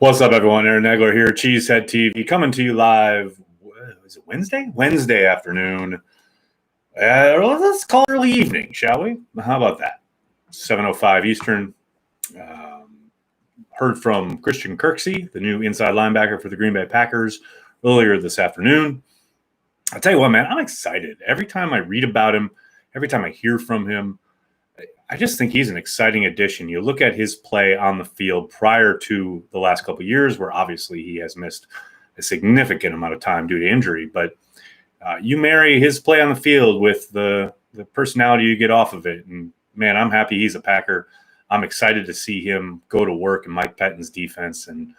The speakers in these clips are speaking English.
What's up, everyone? Aaron Negler here, Cheesehead TV, coming to you live. Is it Wednesday? Wednesday afternoon. Let's call it early evening, shall we? How about that? 7:05 Eastern. Heard from Christian Kirksey, the new inside linebacker for the Green Bay Packers, earlier this afternoon. I'll tell you what, man, I'm excited. Every time I read about him, every time I hear from him, I just think he's an exciting addition. You look at his play on the field prior to the last couple of years, where obviously he has missed a significant amount of time due to injury. But you marry his play on the field with the personality you get off of it. And, man, I'm happy he's a Packer. I'm excited to see him go to work in Mike Pettine's defense. And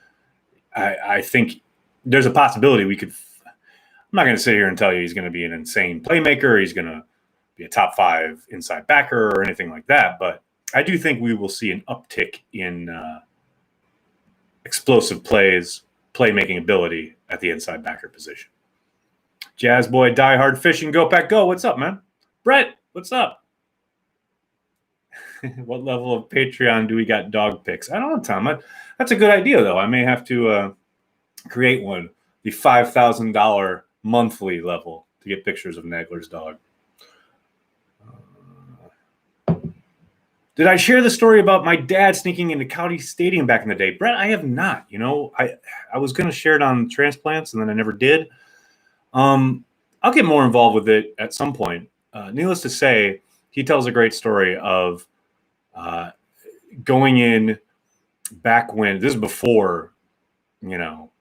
I think there's a possibility we could – I'm not going to sit here and tell you he's going to be an insane playmaker. He's going to be a top 5 inside backer or anything like that. But I do think we will see an uptick in explosive plays, playmaking ability at the inside backer position. Jazz boy, diehard fishing, go Pack, go. What's up, man? Brett, what's up? What level of Patreon do we got dog pics? I don't know, Tom. That's a good idea, though. I may have to create one, the $5,000 monthly level to get pictures of Nagler's dog. Did I share the story about my dad sneaking into County Stadium back in the day? Brett, I have not. You know, I was going to share it on transplants, and then I never did. I'll get more involved with it at some point. Needless to say, he tells a great story of going in back when – this is before, you know,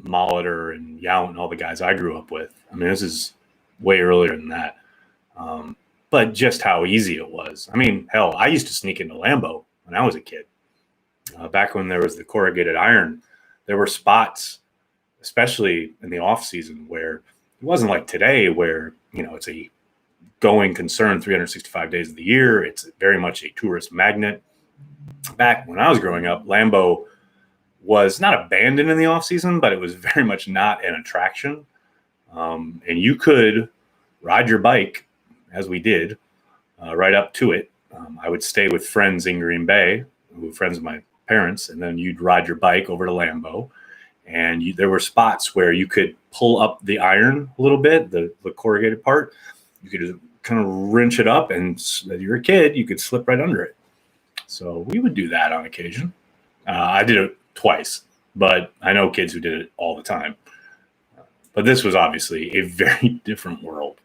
Molitor and Yount and all the guys I grew up with. I mean, this is way earlier than that. But just how easy it was. I mean, hell, I used to sneak into Lambeau when I was a kid. Back when there was the corrugated iron, there were spots, especially in the off season, where it wasn't like today where, you know, it's a going concern 365 days of the year. It's very much a tourist magnet. Back when I was growing up, Lambeau was not abandoned in the off season, but it was very much not an attraction. And you could ride your bike, as we did, right up to it. I would stay with friends in Green Bay, who were friends of my parents, and then you'd ride your bike over to Lambeau. And there were spots where you could pull up the iron a little bit, the corrugated part. You could just kind of wrench it up, and if you're a kid, you could slip right under it. So we would do that on occasion. I did it twice, but I know kids who did it all the time. But this was obviously a very different world.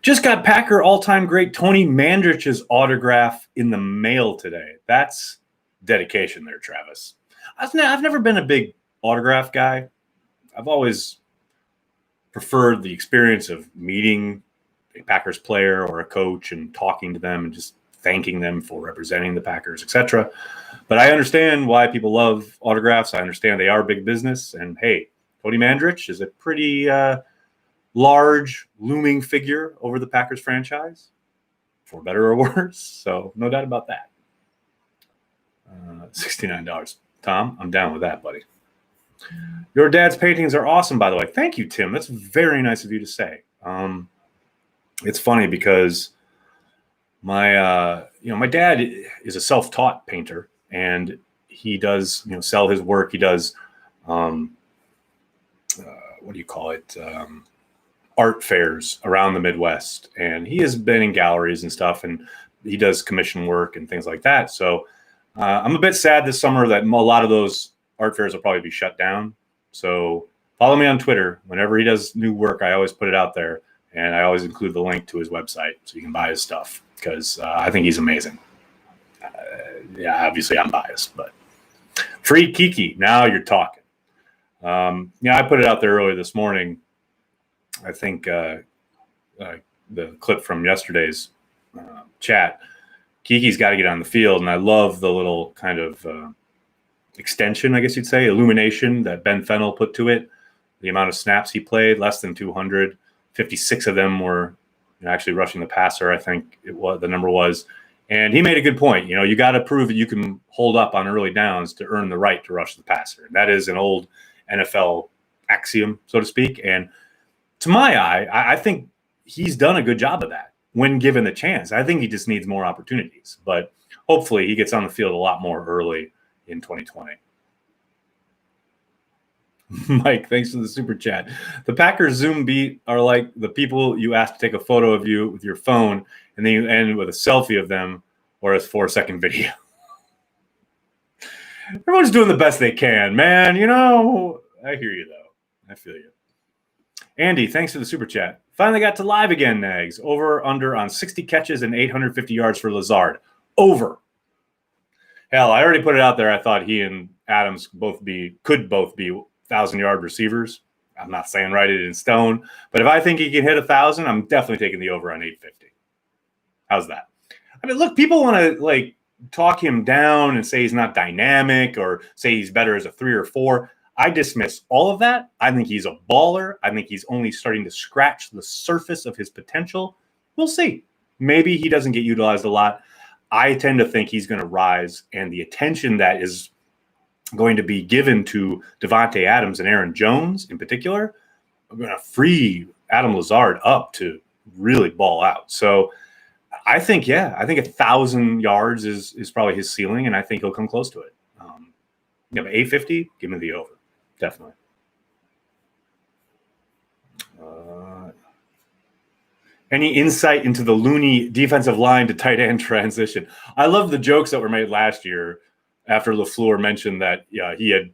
Just got Packer all-time great Tony Mandrich's autograph in the mail today. That's dedication there, Travis. I've never been a big autograph guy. I've always preferred the experience of meeting a Packers player or a coach and talking to them and just thanking them for representing the Packers, etc. But I understand why people love autographs. I understand they are big business. And, hey, Tony Mandrich is a pretty large, looming figure over the Packers franchise, for better or worse. So no doubt about that. $69. Tom, I'm down with that, buddy. Your dad's paintings are awesome, by the way. Thank you, Tim. That's very nice of you to say. It's funny because my dad is a self-taught painter, and he does, sell his work. He does, art fairs around the Midwest, and he has been in galleries and stuff, and he does commission work and things like that. So I'm a bit sad this summer that a lot of those art fairs will probably be shut down. So follow me on Twitter. Whenever he does new work, I always put it out there, and I always include the link to his website so you can buy his stuff, because I think he's amazing. Obviously I'm biased, but free Kiki. Now you're talking. I put it out there earlier this morning. I think the clip from yesterday's chat, Kiki's got to get on the field, and I love the little kind of extension, I guess you'd say, illumination that Ben Fennell put to it. The amount of snaps he played, less than 200, 56 of them were actually rushing the passer, I think the number was. And he made a good point. You got to prove that you can hold up on early downs to earn the right to rush the passer. And that is an old NFL axiom, so to speak. And to my eye, I think he's done a good job of that. when given the chance. I think he just needs more opportunities, but hopefully he gets on the field a lot more early in 2020. Mike, thanks for the super chat. The Packers Zoom beat are like the people you ask to take a photo of you with your phone, and then you end with a selfie of them or a 4-second video. Everyone's doing the best they can, man. You know, I hear you, though. I feel you. Andy, thanks for the super chat. Finally got to live again, Nags. Over, under on 60 catches and 850 yards for Lazard. Over. Hell, I already put it out there. I thought he and Adams could both be 1,000-yard receivers. I'm not saying write it in stone, but if I think he can hit 1,000, I'm definitely taking the over on 850. How's that? I mean, look, people want to talk him down and say he's not dynamic or say he's better as a 3 or 4. I dismiss all of that. I think he's a baller. I think he's only starting to scratch the surface of his potential. We'll see. Maybe he doesn't get utilized a lot. I tend to think he's going to rise, and the attention that is going to be given to Devontae Adams and Aaron Jones in particular are going to free Adam Lazard up to really ball out. So I think 1,000 yards is probably his ceiling, and I think he'll come close to it. 850, give me the over. Definitely. Any insight into the Looney defensive line to tight end transition? I love the jokes that were made last year after LaFleur mentioned that he had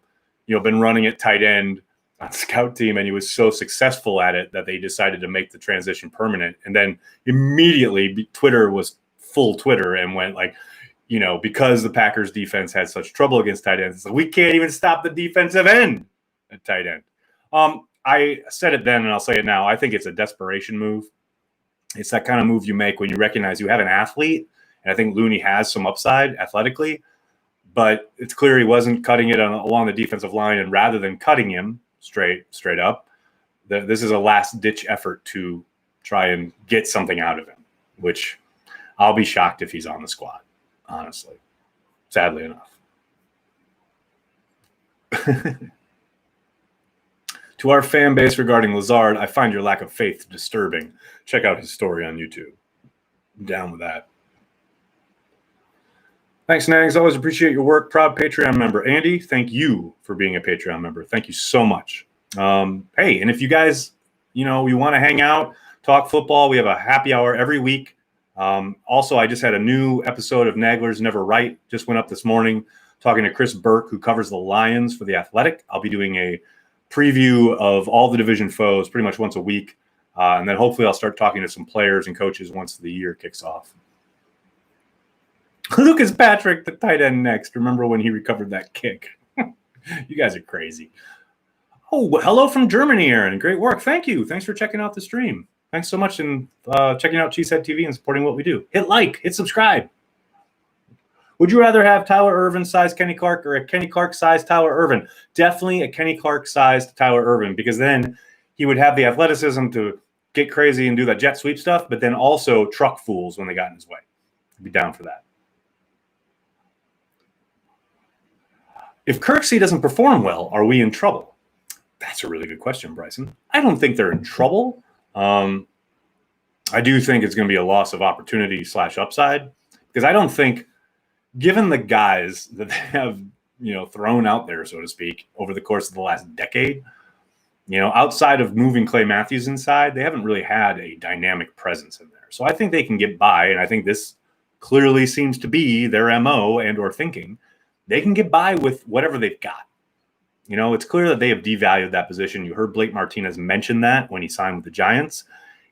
been running at tight end on scout team, and he was so successful at it that they decided to make the transition permanent. And then immediately Twitter was full Twitter and went because the Packers defense had such trouble against tight ends, we can't even stop the defensive end at tight end. I said it then and I'll say it now. I think it's a desperation move. It's that kind of move you make when you recognize you have an athlete, and I think Looney has some upside athletically, but it's clear he wasn't cutting it along the defensive line, and rather than cutting him straight up, this is a last-ditch effort to try and get something out of him, which I'll be shocked if he's on the squad, honestly, sadly enough. To our fan base regarding Lazard, I find your lack of faith disturbing. Check out his story on YouTube. I'm down with that. Thanks, Nags. Always appreciate your work. Proud Patreon member. Andy, thank you for being a Patreon member. Thank you so much. Hey, and if you guys, you want to hang out, talk football, we have a happy hour every week. Also, I just had a new episode of Naglers Never Right. Just went up this morning talking to Chris Burke, who covers the Lions for The Athletic. I'll be doing a preview of all the division foes pretty much once a week. And then hopefully I'll start talking to some players and coaches once the year kicks off. Lucas Patrick, the tight end next. Remember when he recovered that kick? You guys are crazy. Oh, hello from Germany, Aaron. Great work. Thank you. Thanks for checking out the stream. Thanks so much and checking out Cheesehead TV and supporting what we do. Hit like, hit subscribe. Would you rather have Tyler Ervin-sized Kenny Clark or a Kenny Clark-sized Tyler Ervin? Definitely a Kenny Clark-sized Tyler Ervin, because then he would have the athleticism to get crazy and do that jet sweep stuff, but then also truck fools when they got in his way. I'd be down for that. If Kirksey doesn't perform well, are we in trouble? That's a really good question, Bryson. I don't think they're in trouble. I do think it's going to be a loss of opportunity / upside, because I don't think, given the guys that they have, thrown out there, so to speak, over the course of the last decade, outside of moving Clay Matthews inside, they haven't really had a dynamic presence in there. So I think they can get by, and I think this clearly seems to be their MO and or thinking. They can get by with whatever they've got. It's clear that they have devalued that position. You heard Blake Martinez mention that when he signed with the Giants.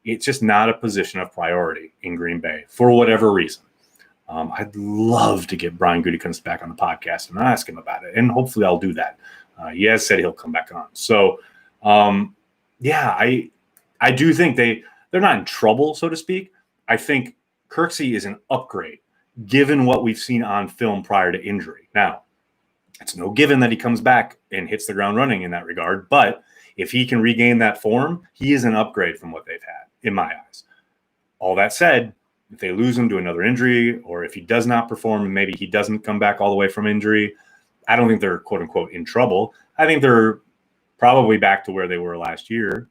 It's just not a position of priority in Green Bay for whatever reason. I'd love to get Brian Gutekunst back on the podcast and ask him about it, and hopefully I'll do that. He has said he'll come back on. So, I do think they're not in trouble, so to speak. I think Kirksey is an upgrade, given what we've seen on film prior to injury. Now, it's no given that he comes back and hits the ground running in that regard, but if he can regain that form, he is an upgrade from what they've had, in my eyes. All that said, if they lose him to another injury, or if he does not perform and maybe he doesn't come back all the way from injury, I don't think they're quote unquote in trouble. I think they're probably back to where they were last year.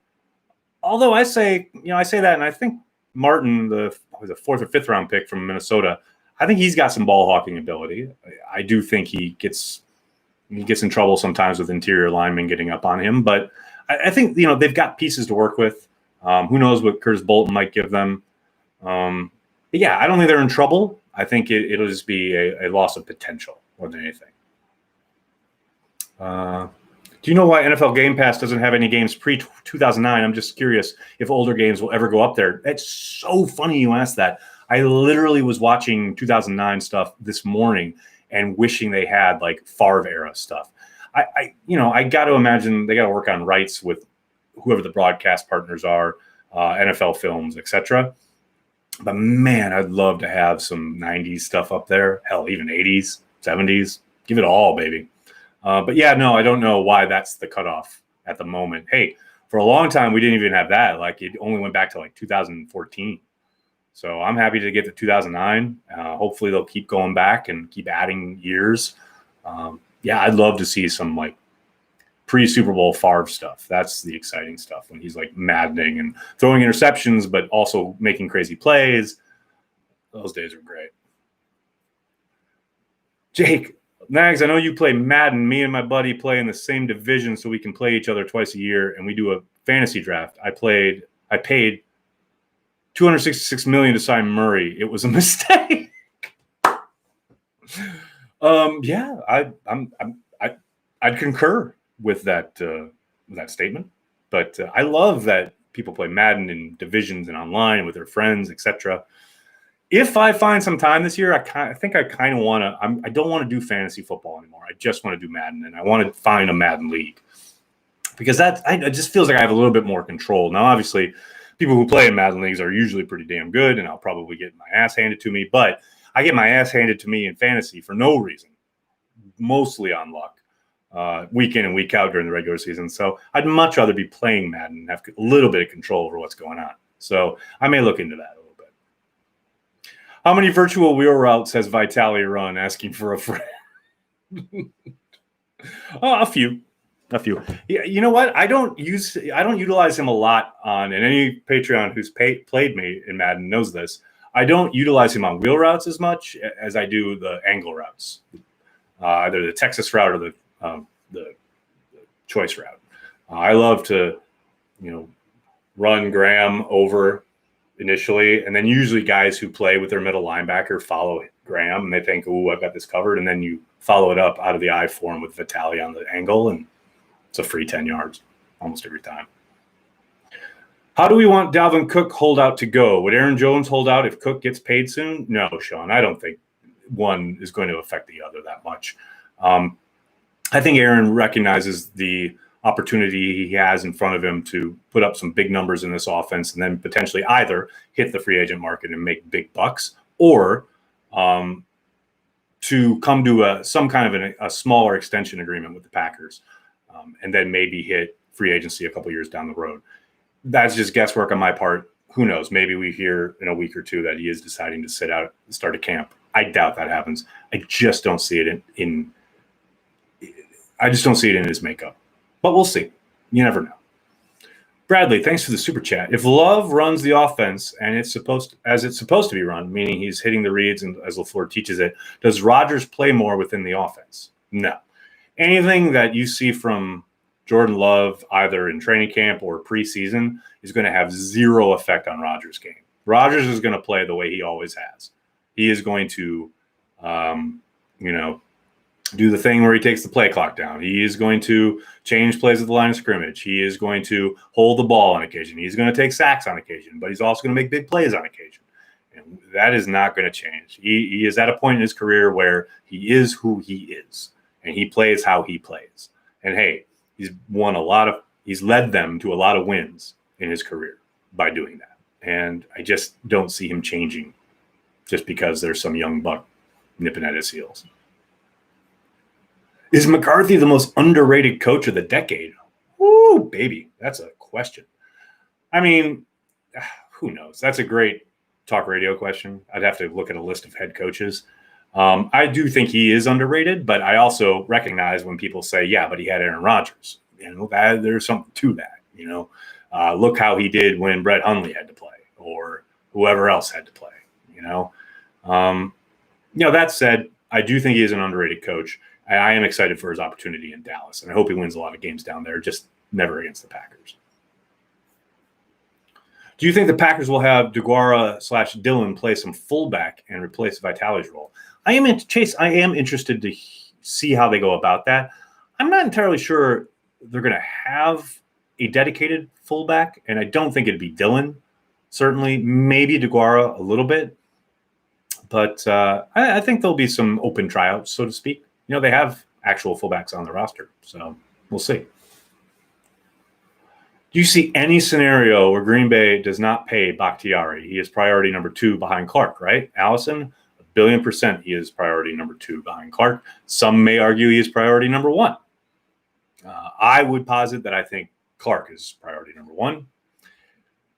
Although I say that, and I think Martin, the was a 4th or 5th round pick from Minnesota. I think he's got some ball hawking ability. I do think he gets in trouble sometimes with interior linemen getting up on him, but I think, they've got pieces to work with. Who knows what Curtis Bolton might give them. But yeah, I don't think they're in trouble. I think it'll just be a loss of potential more than anything. Do you know why NFL Game Pass doesn't have any games pre-2009? I'm just curious if older games will ever go up there. It's so funny you asked that. I literally was watching 2009 stuff this morning and wishing they had like Favre era stuff. I got to imagine they got to work on rights with whoever the broadcast partners are, NFL Films, etc. But man, I'd love to have some 90s stuff up there. Hell, even 80s, 70s. Give it all, baby. But yeah, no, I don't know why that's the cutoff at the moment. Hey, for a long time, we didn't even have that. Like, it only went back to like 2014. So I'm happy to get to 2009. Hopefully they'll keep going back and keep adding years. Yeah, I'd love to see some like pre-Super Bowl Favre stuff. That's the exciting stuff when he's like maddening and throwing interceptions, but also making crazy plays. Those days are great. Jake, Nags, I know you play Madden. Me and my buddy play in the same division, so we can play each other twice a year, and we do a fantasy draft. I paid $266 million to sign Murray. It was a mistake. Yeah, I'd concur with that statement. But I love that people play Madden in divisions and online with their friends, etc. If I find some time this year, I think I kind of want to. I don't want to do fantasy football anymore. I just want to do Madden, and I want to find a Madden league because it just feels like I have a little bit more control. Now, obviously, people who play in Madden leagues are usually pretty damn good, and I'll probably get my ass handed to me. But I get my ass handed to me in fantasy for no reason, mostly on luck, week in and week out during the regular season. So I'd much rather be playing Madden and have a little bit of control over what's going on. So I may look into that. How many virtual wheel routes has Vitaly run? Asking for a friend. A few. Yeah, you know what? I don't utilize him a lot and any Patreon who's played me in Madden knows this. I don't utilize him on wheel routes as much as I do the angle routes, either the Texas route or the choice route. I love to, run Graham over initially, and then usually guys who play with their middle linebacker follow Graham, and they think, "Ooh, I've got this covered," and then you follow it up out of the I form with Vitaly on the angle, and it's a free 10 yards almost every time. How do we want Dalvin Cook holdout to go? Would Aaron Jones hold out if Cook gets paid soon? No, Sean. I don't think one is going to affect the other that much. I think Aaron recognizes the opportunity he has in front of him to put up some big numbers in this offense and then potentially either hit the free agent market and make big bucks or to come to some kind of a smaller extension agreement with the Packers and then maybe hit free agency a couple years down the road. That's just guesswork on my part. Who knows? Maybe we hear in a week or two that he is deciding to sit out and start a camp. I doubt that happens. I just don't see it in his makeup. But we'll see. You never know. Bradley, thanks for the super chat. If Love runs the offense and it's supposed to be run, meaning he's hitting the reads and as LaFleur teaches it, does Rodgers play more within the offense? No. Anything that you see from Jordan Love, either in training camp or preseason, is going to have zero effect on Rodgers' game. Rodgers is going to play the way he always has. He is going to, do the thing where he takes the play clock down. He is going to change plays at the line of scrimmage. He is going to hold the ball on occasion. He's going to take sacks on occasion, but he's also going to make big plays on occasion. And that is not going to change. He is at a point in his career where he is who he is, and he plays how he plays. And hey, he's led them to a lot of wins in his career by doing that. And I just don't see him changing just because there's some young buck nipping at his heels. Is McCarthy the most underrated coach of the decade? Woo, baby. That's a question. I mean, who knows? That's a great talk radio question. I'd have to look at a list of head coaches. I do think he is underrated, but I also recognize when people say, yeah, but he had Aaron Rodgers. There's something to that. Look how he did when Brett Hundley had to play, or whoever else had to play. That said, I do think he is an underrated coach. I am excited for his opportunity in Dallas, and I hope he wins a lot of games down there, just never against the Packers. Do you think the Packers will have DeGuara/Dillon play some fullback and replace Vitale's role? I am interested to see how they go about that. I'm not entirely sure they're going to have a dedicated fullback, and I don't think it'd be Dillon. Certainly, maybe DeGuara a little bit. But I think there'll be some open tryouts, so to speak. They have actual fullbacks on the roster, so we'll see. Do you see any scenario where Green Bay does not pay Bakhtiari? He is priority number 2 behind Clark, right? Allison, 1,000,000,000% he is priority number 2 behind Clark. Some may argue he is priority number 1. I would posit that I think Clark is priority number 1.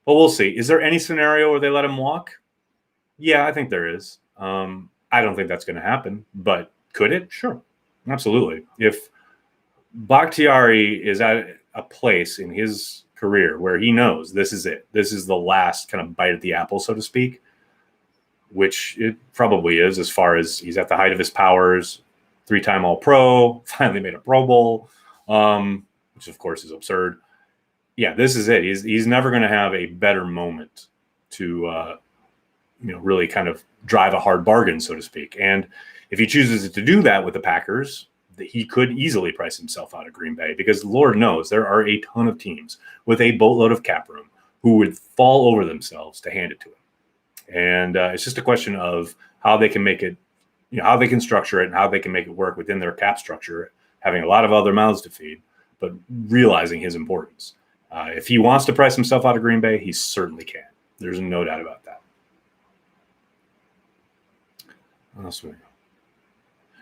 But we'll see. Is there any scenario where they let him walk? Yeah, I think there is. I don't think that's going to happen, but could it? Sure. Absolutely. If Bakhtiari is at a place in his career where he knows this is it, this is the last kind of bite at the apple, so to speak, which it probably is as far as he's at the height of his powers, 3-time All-Pro, finally made a Pro Bowl, which of course is absurd. Yeah, this is it. He's never going to have a better moment to really kind of drive a hard bargain, so to speak. And if he chooses to do that with the Packers, he could easily price himself out of Green Bay, because Lord knows there are a ton of teams with a boatload of cap room who would fall over themselves to hand it to him. And it's just a question of how they can make it, how they can structure it and how they can make it work within their cap structure, having a lot of other mouths to feed, but realizing his importance. If he wants to price himself out of Green Bay, he certainly can. There's no doubt about that. What else we got?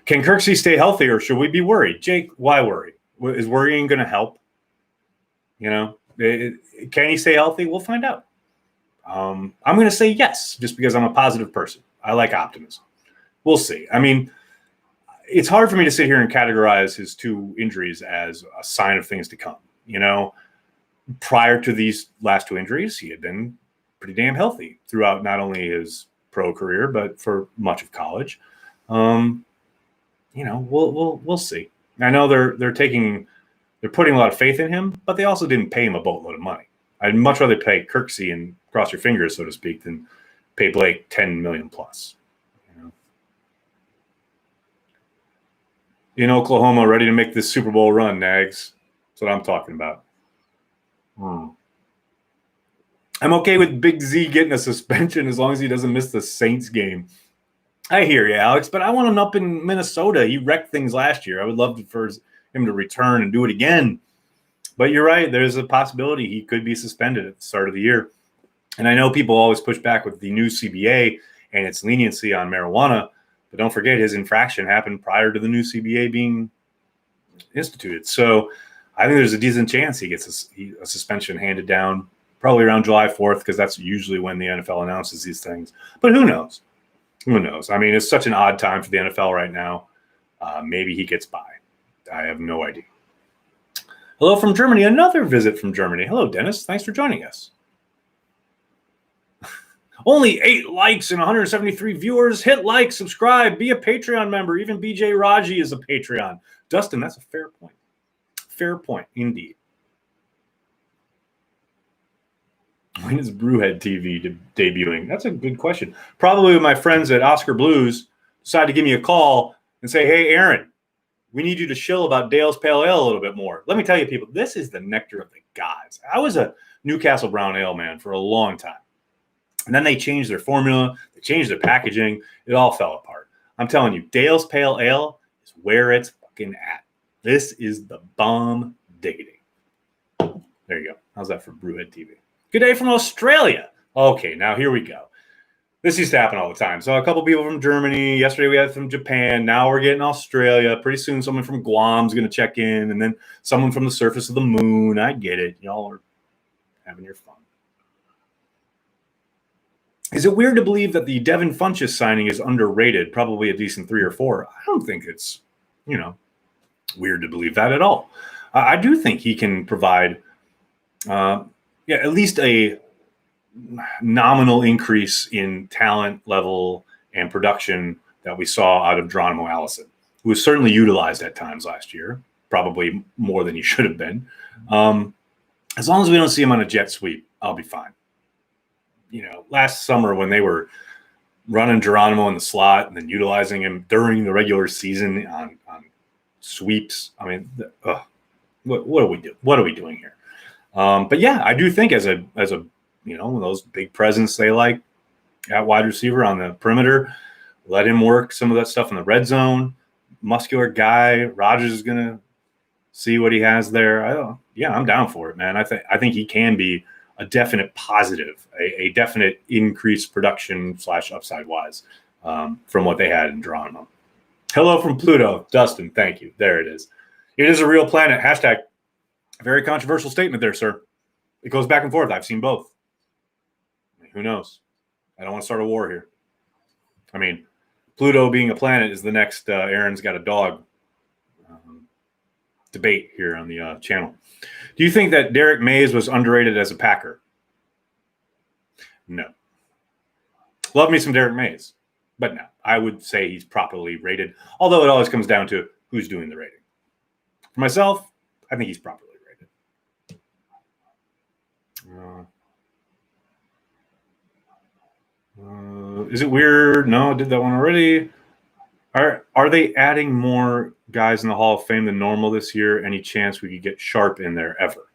Can Kirksey stay healthy, or should we be worried? Jake, why worry? Is worrying going to help? Can he stay healthy? We'll find out. I'm going to say yes, just because I'm a positive person. I like optimism. We'll see. I mean, it's hard for me to sit here and categorize his 2 injuries as a sign of things to come. Prior to these last 2 injuries, he had been pretty damn healthy throughout not only his pro career, but for much of college. We'll see. I know they're putting a lot of faith in him, but they also didn't pay him a boatload of money. I'd much rather pay Kirksey and cross your fingers, so to speak, than pay Blake $10 million plus. In Oklahoma, ready to make this Super Bowl run, Nags. That's what I'm talking about. I'm okay with Big Z getting a suspension as long as he doesn't miss the Saints game. I hear you, Alex, but I want him up in Minnesota. He wrecked things last year. I would love for him to return and do it again. But you're right. There's a possibility he could be suspended at the start of the year. And I know people always push back with the new CBA and its leniency on marijuana, but don't forget his infraction happened prior to the new CBA being instituted. So I think there's a decent chance he gets a suspension handed down probably around July 4th, because that's usually when the NFL announces these things. But who knows? Who knows? I mean, it's such an odd time for the NFL right now. Maybe he gets by. I have no idea. Hello from Germany. Another visit from Germany. Hello, Dennis. Thanks for joining us. Only 8 likes and 173 viewers. Hit like, subscribe, be a Patreon member. Even BJ Raji is a Patreon. Dustin, that's a fair point. Fair point, indeed. When is Brewhead TV debuting? That's a good question. Probably when my friends at Oscar Blues decide to give me a call and say, hey, Aaron, we need you to shill about Dale's Pale Ale a little bit more. Let me tell you, people, this is the nectar of the gods. I was a Newcastle Brown Ale man for a long time. And then they changed their formula. They changed their packaging. It all fell apart. I'm telling you, Dale's Pale Ale is where it's fucking at. This is the bomb diggity. There you go. How's that for Brewhead TV? Good day from Australia. Okay, now here we go. This used to happen all the time. So a couple people from Germany. Yesterday we had from Japan. Now we're getting Australia. Pretty soon someone from Guam's going to check in. And then someone from the surface of the moon. I get it. Y'all are having your fun. Is it weird to believe that the Devin Funchess signing is underrated? Probably a decent 3 or 4. I don't think it's, weird to believe that at all. I do think he can provide, at least a nominal increase in talent level and production that we saw out of Geronimo Allison, who was certainly utilized at times last year, probably more than he should have been. As long as we don't see him on a jet sweep, I'll be fine. Last summer when they were running Geronimo in the slot and then utilizing him during the regular season on sweeps, I mean, what are we doing? What are we doing here? But yeah, I do think as a one of those big presence they like at wide receiver on the perimeter, let him work some of that stuff in the red zone. Muscular guy, Rodgers is gonna see what he has there. I'm down for it, man. I think he can be a definite positive, a definite increased production / upside wise from what they had in Geronimo. Hello from Pluto, Dustin. Thank you. There it is. It is a real planet. Hashtag. Very controversial statement there, sir. It goes back and forth. I've seen both. Who knows? I don't want to start a war here. I mean, Pluto being a planet is the next Aaron's got a dog debate here on the channel. Do you think that Derek Mays was underrated as a Packer? No. Love me some Derek Mays, but no. I would say he's properly rated, although it always comes down to who's doing the rating. For myself, I think he's properly rated. Is it weird? No, I did that one already. Are they adding more guys in the Hall of Fame than normal this year? Any chance we could get Sharp in there ever?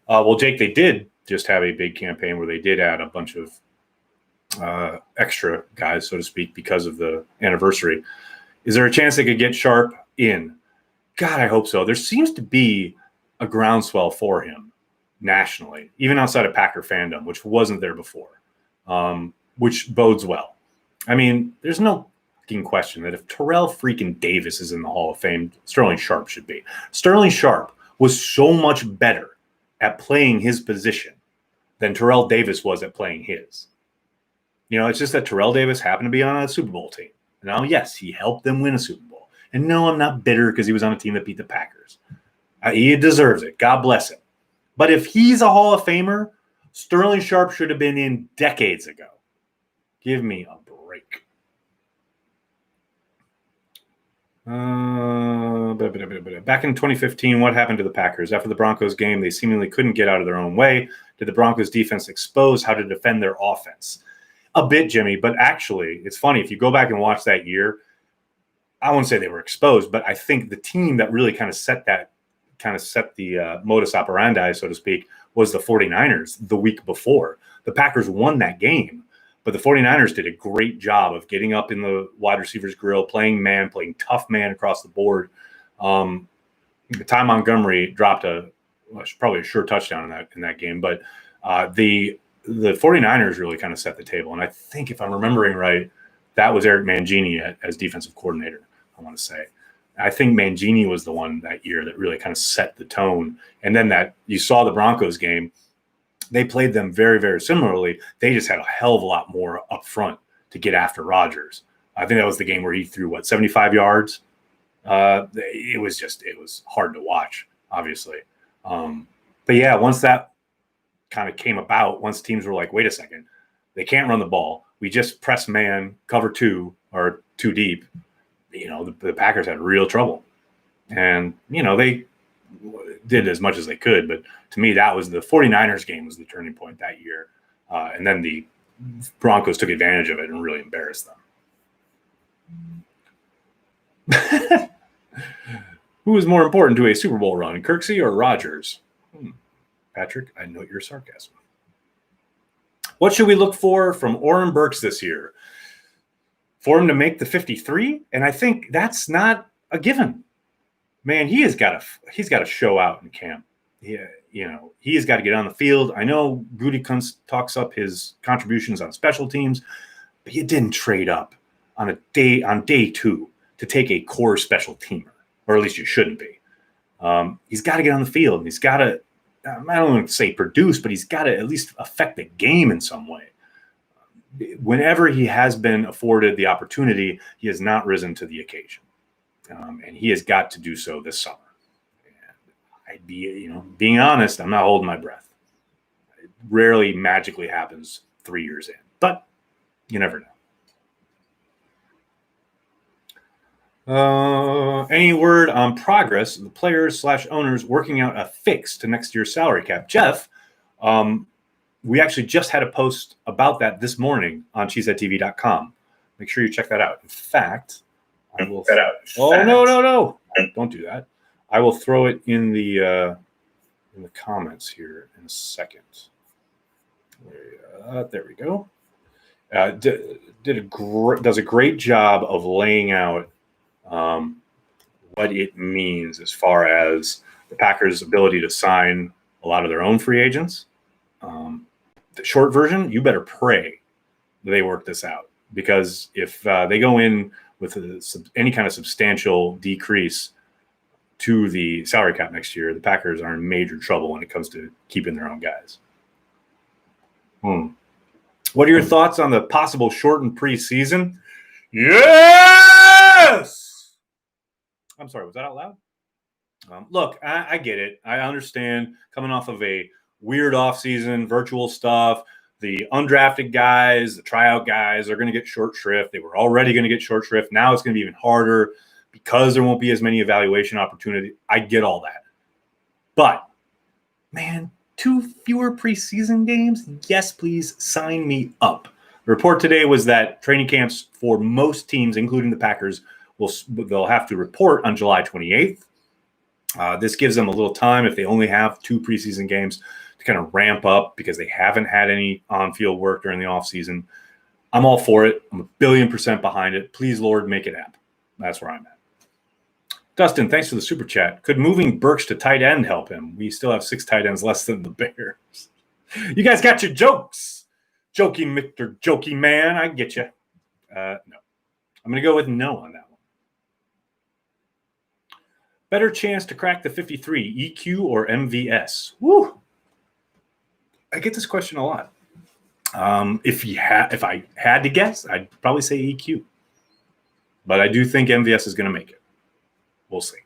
Well, Jake, they did just have a big campaign where they did add a bunch of extra guys, so to speak, because of the anniversary. Is there a chance they could get Sharp in? God, I hope so. There seems to be a groundswell for him nationally, even outside of Packer fandom, which wasn't there before, which bodes well. I mean, there's no question that if Terrell freaking Davis is in the Hall of Fame, Sterling Sharp should be. Sterling Sharp was so much better at playing his position than Terrell Davis was at playing his. It's just that Terrell Davis happened to be on a Super Bowl team. Now, yes, he helped them win a Super Bowl. And no, I'm not bitter because he was on a team that beat the Packers. He deserves it. God bless him. But if he's a Hall of Famer, Sterling Sharp should have been in decades ago. Give me a break. Back in 2015, what happened to the Packers? After the Broncos game, they seemingly couldn't get out of their own way. Did the Broncos defense expose how to defend their offense? A bit, Jimmy, but actually, it's funny. If you go back and watch that year, I won't say they were exposed, but I think the team that really kind of set the modus operandi, so to speak, was the 49ers the week before. The Packers won that game. But the 49ers did a great job of getting up in the wide receiver's grill, playing tough man across the board. Ty Montgomery dropped probably a sure touchdown in that game. But the 49ers really kind of set the table. And I think if I'm remembering right, that was Eric Mangini as defensive coordinator, I want to say. I think Mangini was the one that year that really kind of set the tone. And then that you saw the Broncos game. They played them very, very similarly. They just had a hell of a lot more up front to get after Rodgers. I think that was the game where he threw, 75 yards? It was hard to watch, obviously. But yeah, once that kind of came about, once teams were like, wait a second, they can't run the ball. We just press man, cover two, or too deep. The Packers had real trouble. And, they did as much as they could, but to me, that was the 49ers game was the turning point that year. And then the Broncos took advantage of it and really embarrassed them. Who is more important to a Super Bowl run, Kirksey or Rodgers? Patrick, I note your sarcasm. What should we look for from Oren Burks this year? For him to make the 53? And I think that's not a given. Man, he's got to show out in camp. He has got to get on the field. I know Goody talks up his contributions on special teams, but he didn't trade up on day 2 to take a core special teamer, or at least you shouldn't be. He's got to get on the field. He's got to, I don't want to say produce, but he's got to at least affect the game in some way. Whenever he has been afforded the opportunity, he has not risen to the occasion. And he has got to do so this summer. And I'd be, being honest, I'm not holding my breath. rarely magically happens 3 years in, but you never know. Any word on progress of the players / owners working out a fix to next year's salary cap? Jeff, we actually just had a post about that this morning on cheeseheadtv.com. Make sure you check that out. In fact, I will. No! Don't do that. I will throw it in the comments here in a second. There we go. Does a great job of laying out what it means as far as the Packers' ability to sign a lot of their own free agents. The short version, you better pray they work this out, because if they go in with any kind of substantial decrease to the salary cap next year, the Packers are in major trouble when it comes to keeping their own guys. What are your thoughts on the possible shortened preseason? Yes! I'm sorry, was that out loud? Look, I get it. I understand coming off of a weird offseason, virtual stuff. The undrafted guys, the tryout guys are going to get short shrift. They were already going to get short shrift. Now it's going to be even harder because there won't be as many evaluation opportunities. I get all that. But, man, 2 fewer preseason games? Yes, please sign me up. The report today was that training camps for most teams, including the Packers, they'll have to report on July 28th. This gives them a little time if they only have 2 preseason games to kind of ramp up because they haven't had any on-field work during the offseason. I'm all for it. I'm 1,000,000,000% behind it. Please, Lord, make it happen. That's where I'm at. Dustin, thanks for the super chat. Could moving Burks to tight end help him? We still have 6 tight ends less than the Bears. You guys got your jokes. Jokey Mr. Jokey Man. I get you. No. I'm going to go with no on that one. Better chance to crack the 53, EQ or MVS? Woo! I get this question a lot. If I had to guess, I'd probably say EQ. But I do think MVS is going to make it. We'll see.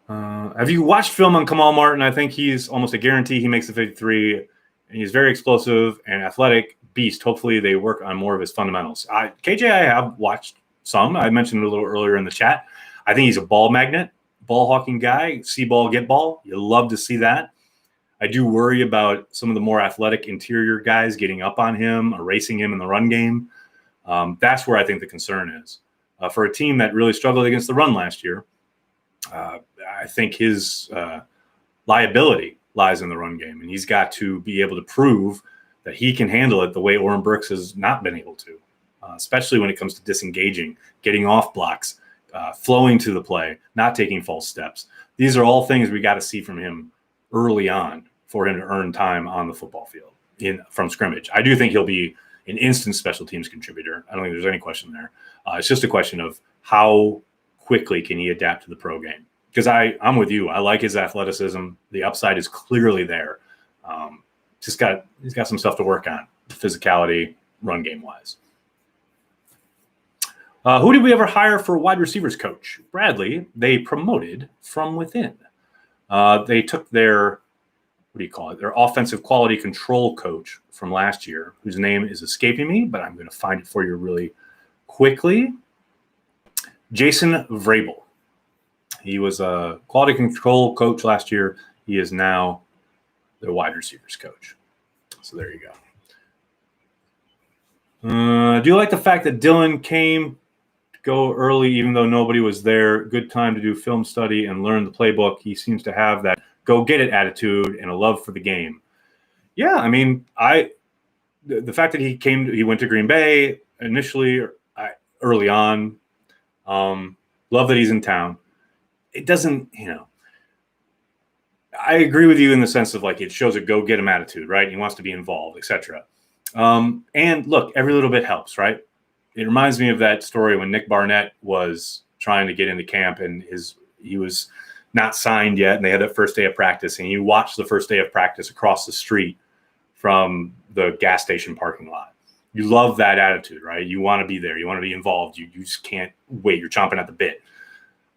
Have you watched film on Kamal Martin? I think he's almost a guarantee he makes the 53. And he's very explosive and athletic beast. Hopefully they work on more of his fundamentals. KJ, I have watched some. I mentioned it a little earlier in the chat. I think he's a ball magnet, ball hawking guy. See ball, get ball. You love to see that. I do worry about some of the more athletic interior guys getting up on him, erasing him in the run game. That's where I think the concern is. For a team that really struggled against the run last year, I think his liability lies in the run game, and he's got to be able to prove that he can handle it the way Oren Burks has not been able to, especially when it comes to disengaging, getting off blocks, flowing to the play, not taking false steps. These are all things we got to see from him early on for him to earn time on the football field from scrimmage. I do think he'll be an instant special teams contributor. I don't think there's any question there. It's just a question of how quickly can he adapt to the pro game. Because I'm with you. I like his athleticism. The upside is clearly there. He's got some stuff to work on, physicality, run game wise. Who did we ever hire for wide receivers coach? Bradley. They promoted from within. They took their their offensive quality control coach from last year, whose name is escaping me, but I'm going to find it for you really quickly. Jason Vrabel. He was a quality control coach last year. He is now the wide receivers coach. So there you go. Do you like the fact that Dylan came to go early even though nobody was there? Good time to do film study and learn the playbook. He seems to have that go-get-it attitude and a love for the game. Yeah, I mean, the fact that he went to Green Bay initially, early on. Love that he's in town. It doesn't, I agree with you in the sense of like it shows a go-get-him attitude, right? He wants to be involved, etc. And look, every little bit helps, right? It reminds me of that story when Nick Barnett was trying to get into camp and he was not signed yet, and they had that first day of practice, and you watched the first day of practice across the street from the gas station parking lot. You love that attitude, right? You want to be there. You want to be involved. You just can't wait. You're chomping at the bit.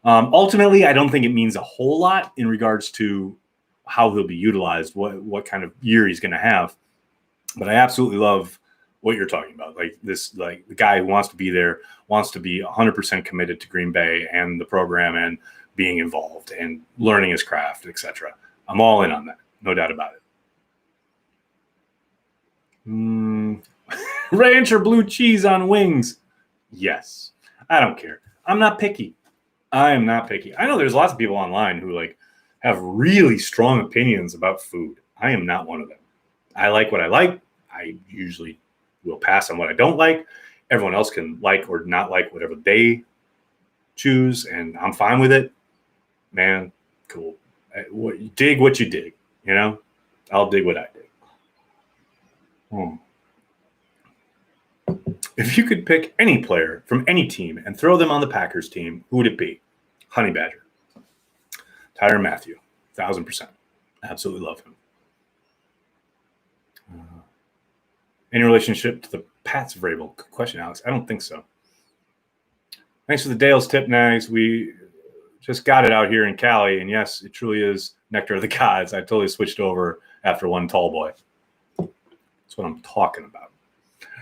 Ultimately, I don't think it means a whole lot in regards to how he'll be utilized, what kind of year he's going to have. But I absolutely love what you're talking about. Like the guy who wants to be there, wants to be 100% committed to Green Bay and the program and being involved and learning his craft, etc. I'm all in on that. No doubt about it. Ranch or blue cheese on wings? Yes. I don't care. I'm not picky. I am not picky. I know there's lots of people online who have really strong opinions about food. I am not one of them. I like what I like. I usually will pass on what I don't like. Everyone else can like or not like whatever they choose, and I'm fine with it. Man, cool. Dig what you dig, I'll dig what I dig. If you could pick any player from any team and throw them on the Packers team, who would it be? Honey Badger. Tyrann Mathieu, 1,000%. Absolutely love him. Any relationship to the Pats Vrabel? Good question, Alex. I don't think so. Thanks for the Dale's tip, Nags. We just got it out here in Cali, and yes, it truly is nectar of the gods. I totally switched over after one tall boy. That's what I'm talking about.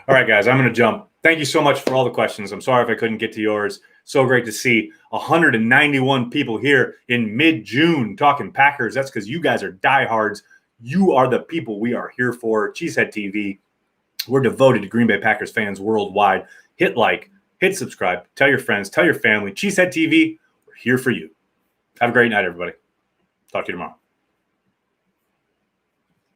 All right, guys, I'm going to jump. Thank you so much for all the questions. I'm sorry if I couldn't get to yours. So great to see 191 people here in mid-June talking Packers. That's because you guys are diehards. You are the people we are here for. Cheesehead TV. We're devoted to Green Bay Packers fans worldwide. Hit like, hit subscribe, tell your friends, tell your family. Cheesehead TV, we're here for you. Have a great night, everybody. Talk to you tomorrow.